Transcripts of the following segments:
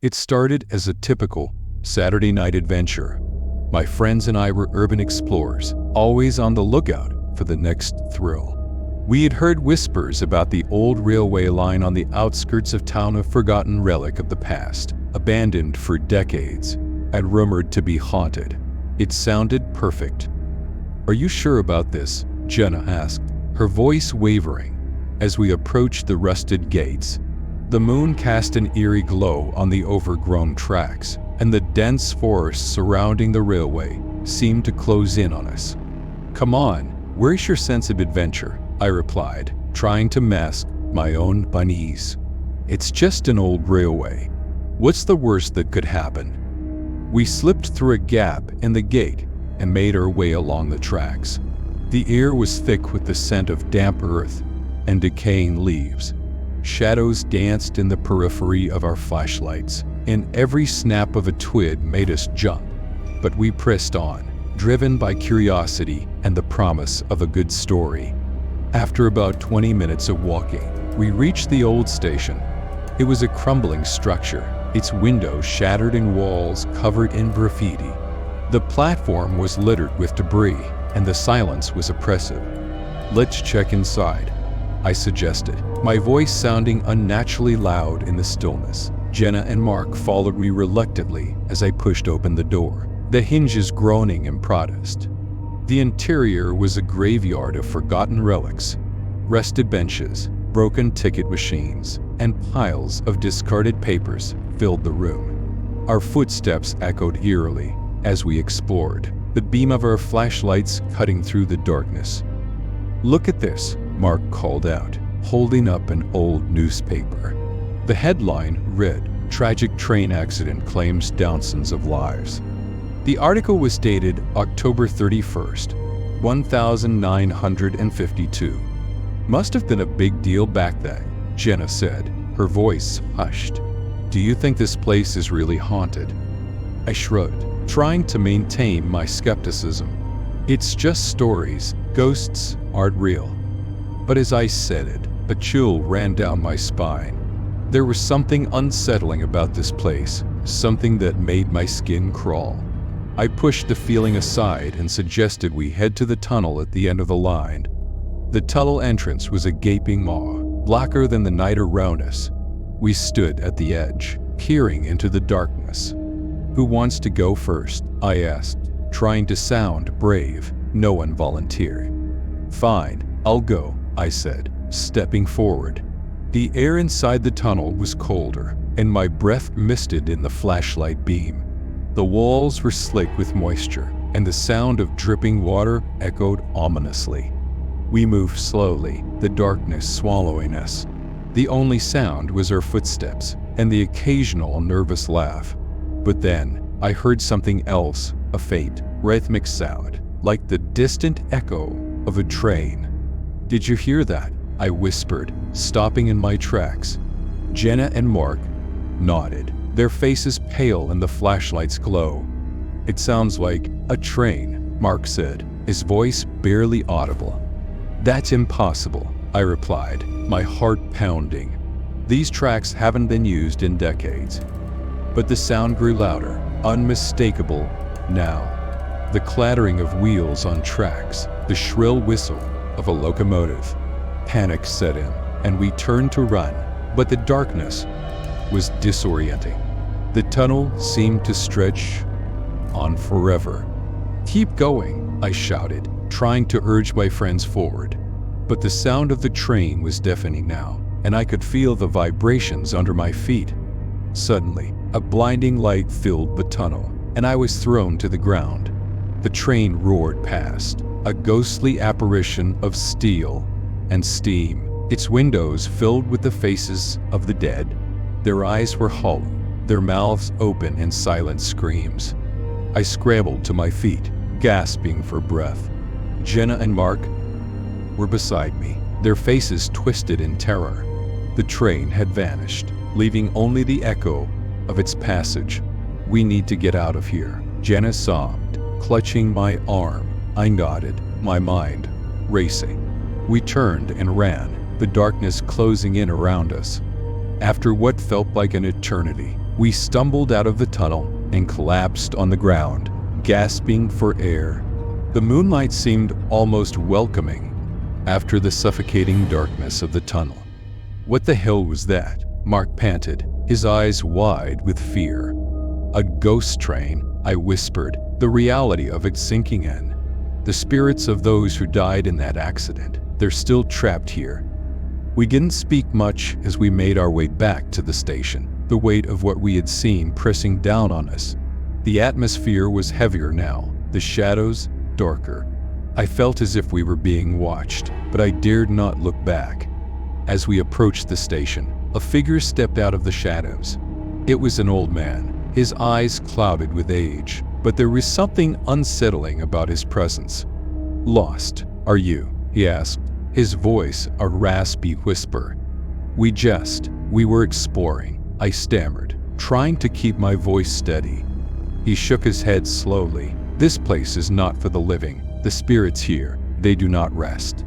It started as a typical Saturday night adventure. My friends and I were urban explorers, always on the lookout for the next thrill. We had heard whispers about the old railway line on the outskirts of town, a forgotten relic of the past, abandoned for decades, and rumored to be haunted. It sounded perfect. "Are you sure about this?" Jenna asked, her voice wavering. As we approached the rusted gates, the moon cast an eerie glow on the overgrown tracks, and the dense forest surrounding the railway seemed to close in on us. "Come on, where's your sense of adventure?" I replied, trying to mask my own unease. "It's just an old railway. What's the worst that could happen?" We slipped through a gap in the gate and made our way along the tracks. The air was thick with the scent of damp earth and decaying leaves. Shadows danced in the periphery of our flashlights, and every snap of a twig made us jump. But we pressed on, driven by curiosity and the promise of a good story. After about 20 minutes of walking, we reached the old station. It was a crumbling structure, its windows shattered and walls covered in graffiti. The platform was littered with debris, and the silence was oppressive. "Let's check inside," I suggested, my voice sounding unnaturally loud in the stillness. Jenna and Mark followed me reluctantly as I pushed open the door, the hinges groaning in protest. The interior was a graveyard of forgotten relics. Rusted benches, broken ticket machines, and piles of discarded papers filled the room. Our footsteps echoed eerily as we explored, the beam of our flashlights cutting through the darkness. "Look at this," Mark called out, holding up an old newspaper. The headline read, "Tragic train accident claims thousands of lives." The article was dated October 31st, 1952. "Must have been a big deal back then," Jenna said, her voice hushed. "Do you think this place is really haunted?" I shrugged, trying to maintain my skepticism. "It's just stories. Ghosts aren't real." But as I said it, a chill ran down my spine. There was something unsettling about this place, something that made my skin crawl. I pushed the feeling aside and suggested we head to the tunnel at the end of the line. The tunnel entrance was a gaping maw, blacker than the night around us. We stood at the edge, peering into the darkness. "Who wants to go first?" I asked, trying to sound brave. No one volunteered. "Fine, I'll go," I said, stepping forward. The air inside the tunnel was colder, and my breath misted in the flashlight beam. The walls were slick with moisture, and the sound of dripping water echoed ominously. We moved slowly, the darkness swallowing us. The only sound was our footsteps and the occasional nervous laugh. But then, I heard something else, a faint, rhythmic sound, like the distant echo of a train. "Did you hear that?" I whispered, stopping in my tracks. Jenna and Mark nodded, their faces pale in the flashlight's glow. "It sounds like a train," Mark said, his voice barely audible. "That's impossible," I replied, my heart pounding. "These tracks haven't been used in decades." But the sound grew louder, unmistakable now. The clattering of wheels on tracks, the shrill whistle of a locomotive. Panic set in, and we turned to run, but the darkness was disorienting. The tunnel seemed to stretch on forever. "Keep going," I shouted, trying to urge my friends forward. But the sound of the train was deafening now, and I could feel the vibrations under my feet. Suddenly, a blinding light filled the tunnel, and I was thrown to the ground. The train roared past, a ghostly apparition of steel and steam, its windows filled with the faces of the dead. Their eyes were hollow, their mouths open in silent screams. I scrambled to my feet, gasping for breath. Jenna and Mark were beside me, their faces twisted in terror. The train had vanished, leaving only the echo of its passage. "We need to get out of here," Jenna sobbed, clutching my arm. I nodded, my mind racing. We turned and ran, the darkness closing in around us. After what felt like an eternity, We stumbled out of the tunnel and collapsed on the ground, gasping for air. The moonlight seemed almost welcoming after the suffocating darkness of the tunnel. "What the hell was that?" Mark panted, his eyes wide with fear. "A ghost train," I whispered, the reality of it sinking in. "The spirits of those who died in that accident, they're still trapped here." We didn't speak much as we made our way back to the station, the weight of what we had seen pressing down on us. The atmosphere was heavier now, the shadows darker. I felt as if we were being watched, but I dared not look back. As we approached the station, a figure stepped out of the shadows. It was an old man, his eyes clouded with age, but there was something unsettling about his presence. "Lost, are you?" he asked, his voice a raspy whisper. We were exploring," I stammered, trying to keep my voice steady. He shook his head slowly. "This place is not for the living. The spirits here, they do not rest."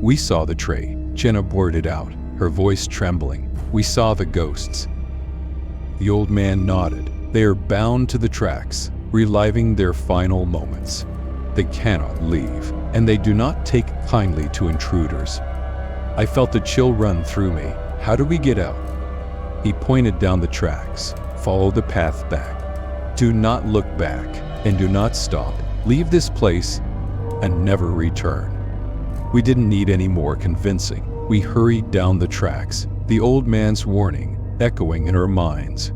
"We saw the tray," Jenna blurted out, her voice trembling. "We saw the ghosts." The old man nodded. "They are bound to the tracks, reliving their final moments. They cannot leave, and they do not take kindly to intruders." I felt a chill run through me. "How do we get out?" He pointed down the tracks. "Follow the path back. Do not look back, and do not stop. Leave this place and never return." We didn't need any more convincing. We hurried down the tracks, the old man's warning echoing in our minds.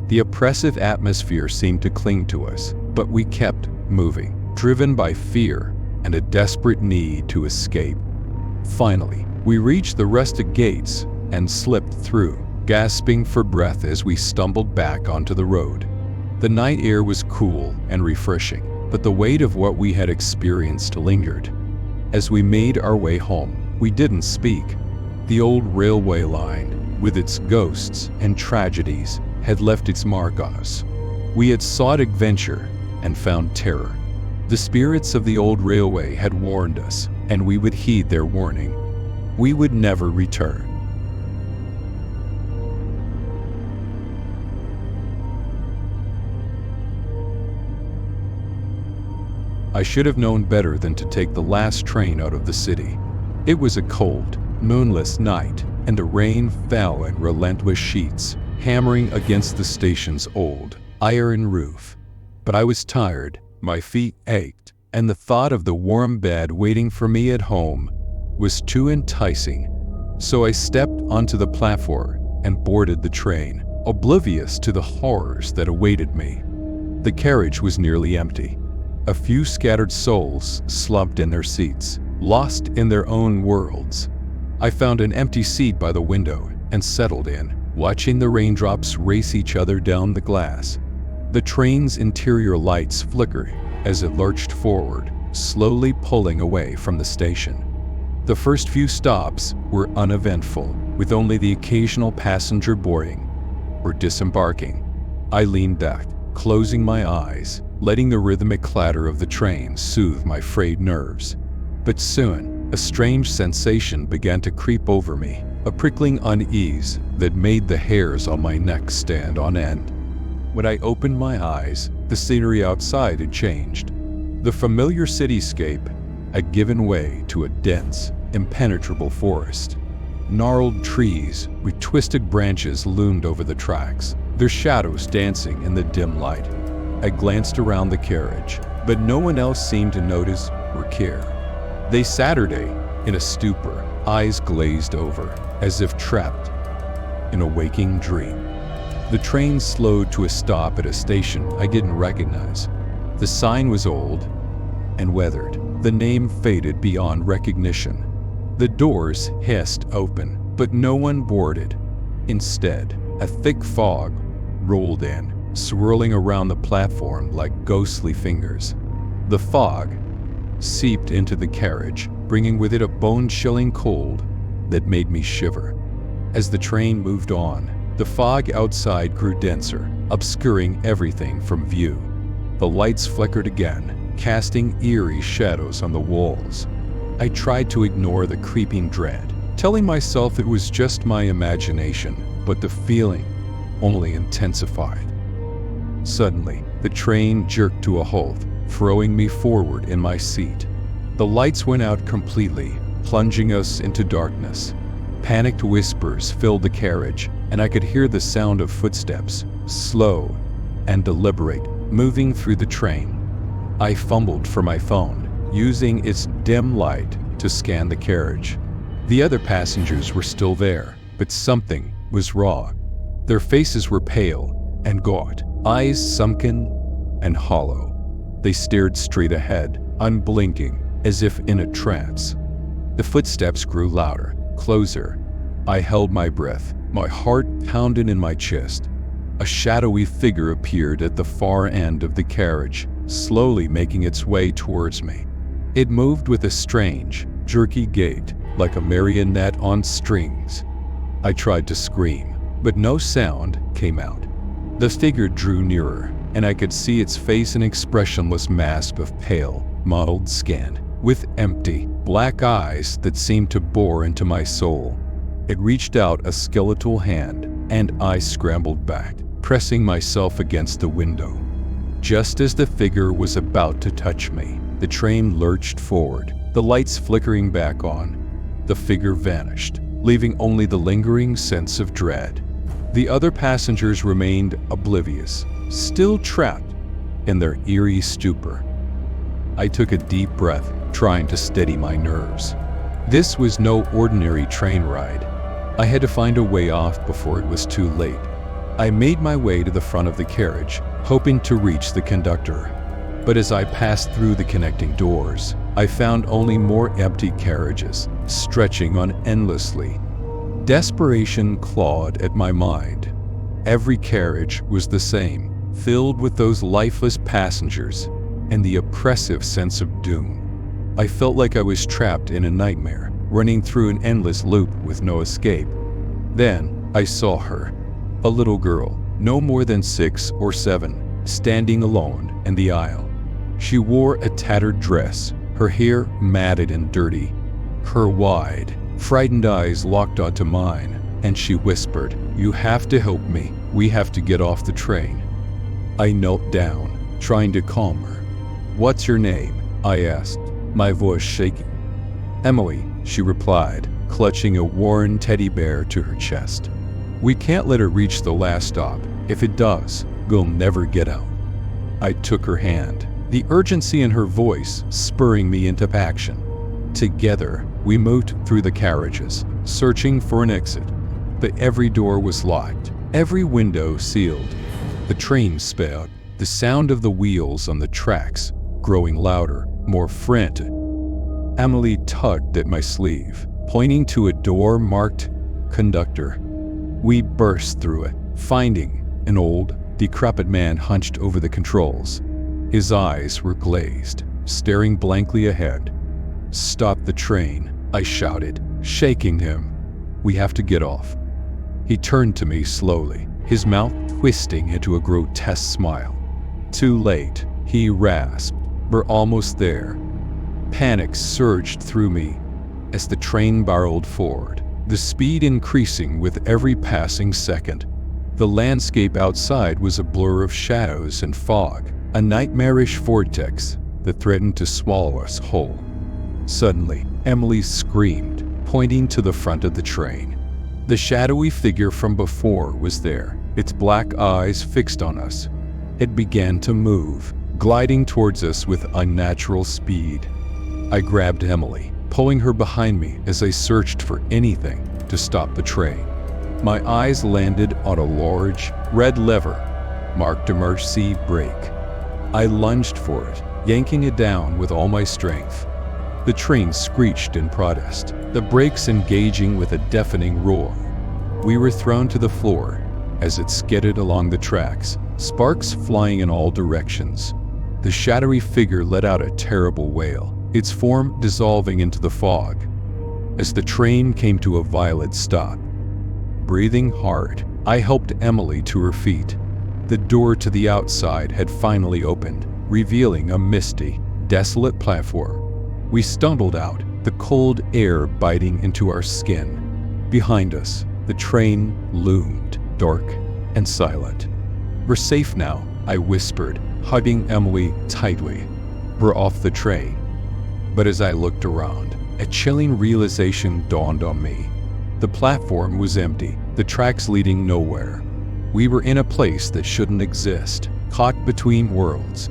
The oppressive atmosphere seemed to cling to us, but we kept moving, driven by fear and a desperate need to escape. Finally, we reached the rustic gates and slipped through, gasping for breath as we stumbled back onto the road. The night air was cool and refreshing, but the weight of what we had experienced lingered. As we made our way home, we didn't speak. The old railway line, with its ghosts and tragedies, had left its mark on us. We had sought adventure and found terror. The spirits of the old railway had warned us, and we would heed their warning. We would never return. I should have known better than to take the last train out of the city. It was a cold, moonless night, and the rain fell in relentless sheets, hammering against the station's old, iron roof. But I was tired, my feet ached, and the thought of the warm bed waiting for me at home was too enticing. So I stepped onto the platform and boarded the train, oblivious to the horrors that awaited me. The carriage was nearly empty. A few scattered souls slumped in their seats, lost in their own worlds. I found an empty seat by the window and settled in, watching the raindrops race each other down the glass. The train's interior lights flickered as it lurched forward, slowly pulling away from the station. The first few stops were uneventful, with only the occasional passenger boarding or disembarking. I leaned back, closing my eyes, letting the rhythmic clatter of the train soothe my frayed nerves. But soon, a strange sensation began to creep over me, a prickling unease that made the hairs on my neck stand on end. When I opened my eyes, the scenery outside had changed. The familiar cityscape had given way to a dense, impenetrable forest. Gnarled trees with twisted branches loomed over the tracks, their shadows dancing in the dim light. I glanced around the carriage, but no one else seemed to notice or care. They Saturday, in a stupor, eyes glazed over, as if trapped in a waking dream. The train slowed to a stop at a station I didn't recognize. The sign was old and weathered, the name faded beyond recognition. The doors hissed open, but no one boarded. Instead, a thick fog rolled in, swirling around the platform like ghostly fingers. The fog seeped into the carriage, bringing with it a bone-chilling cold that made me shiver. As the train moved on, the fog outside grew denser, obscuring everything from view. The lights flickered again, casting eerie shadows on the walls. I tried to ignore the creeping dread, telling myself it was just my imagination, but the feeling only intensified. Suddenly, the train jerked to a halt, throwing me forward in my seat. The lights went out completely, plunging us into darkness. Panicked whispers filled the carriage, and I could hear the sound of footsteps, slow and deliberate, moving through the train. I fumbled for my phone, using its dim light to scan the carriage. The other passengers were still there, but something was wrong. Their faces were pale and gaunt, eyes sunken and hollow. They stared straight ahead, unblinking, as if in a trance. The footsteps grew louder, closer. I held my breath, my heart pounded in my chest. A shadowy figure appeared at the far end of the carriage, slowly making its way towards me. It moved with a strange, jerky gait, like a marionette on strings. I tried to scream, but no sound came out. The figure drew nearer, and I could see its face an expressionless mask of pale, mottled skin, with empty, black eyes that seemed to bore into my soul. It reached out a skeletal hand, and I scrambled back, pressing myself against the window. Just as the figure was about to touch me, the train lurched forward, the lights flickering back on. The figure vanished, leaving only the lingering sense of dread. The other passengers remained oblivious, still trapped in their eerie stupor. I took a deep breath, trying to steady my nerves. This was no ordinary train ride. I had to find a way off before it was too late. I made my way to the front of the carriage, hoping to reach the conductor. But as I passed through the connecting doors, I found only more empty carriages, stretching on endlessly. Desperation clawed at my mind. Every carriage was the same, filled with those lifeless passengers and the oppressive sense of doom. I felt like I was trapped in a nightmare, running through an endless loop with no escape. Then I saw her, a little girl, no more than 6 or 7, standing alone in the aisle. She wore a tattered dress, her hair matted and dirty. Her wide, frightened eyes locked onto mine, and she whispered, "You have to help me. We have to get off the train." I knelt down, trying to calm her. "What's your name?" I asked, my voice shaking. "Emily," she replied, clutching a worn teddy bear to her chest. "We can't let her reach the last stop. If it does, we'll never get out." I took her hand, the urgency in her voice spurring me into action. Together, we moved through the carriages, searching for an exit. But every door was locked, every window sealed. The train sped, the sound of the wheels on the tracks growing louder, more frantic. Emily tugged at my sleeve, pointing to a door marked "Conductor." We burst through it, finding an old, decrepit man hunched over the controls. His eyes were glazed, staring blankly ahead. "Stop the train," I shouted, shaking him. "We have to get off." He turned to me slowly, his mouth twisting into a grotesque smile. "Too late," he rasped. "We're almost there." Panic surged through me as the train barreled forward, the speed increasing with every passing second. The landscape outside was a blur of shadows and fog, a nightmarish vortex that threatened to swallow us whole. Suddenly, Emily screamed, pointing to the front of the train. The shadowy figure from before was there, its black eyes fixed on us. It began to move, gliding towards us with unnatural speed. I grabbed Emily, pulling her behind me as I searched for anything to stop the train. My eyes landed on a large, red lever, marked emergency brake. I lunged for it, yanking it down with all my strength. The train screeched in protest, the brakes engaging with a deafening roar. We were thrown to the floor as it skidded along the tracks, sparks flying in all directions. The shadowy figure let out a terrible wail, its form dissolving into the fog. As the train came to a violent stop, breathing hard, I helped Emily to her feet. The door to the outside had finally opened, revealing a misty, desolate platform. We stumbled out, the cold air biting into our skin. Behind us, the train loomed, dark and silent. "We're safe now," I whispered, hugging Emily tightly. "We're off the train." But as I looked around, a chilling realization dawned on me. The platform was empty, the tracks leading nowhere. We were in a place that shouldn't exist, caught between worlds.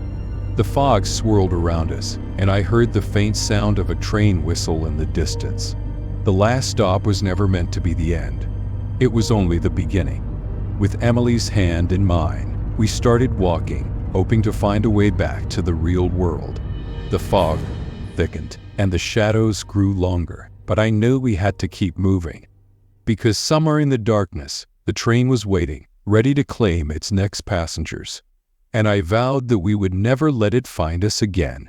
The fog swirled around us, and I heard the faint sound of a train whistle in the distance. The last stop was never meant to be the end. It was only the beginning. With Emily's hand in mine, we started walking, hoping to find a way back to the real world. The fog thickened, and the shadows grew longer, but I knew we had to keep moving. Because somewhere in the darkness, the train was waiting, ready to claim its next passengers. And I vowed that we would never let it find us again.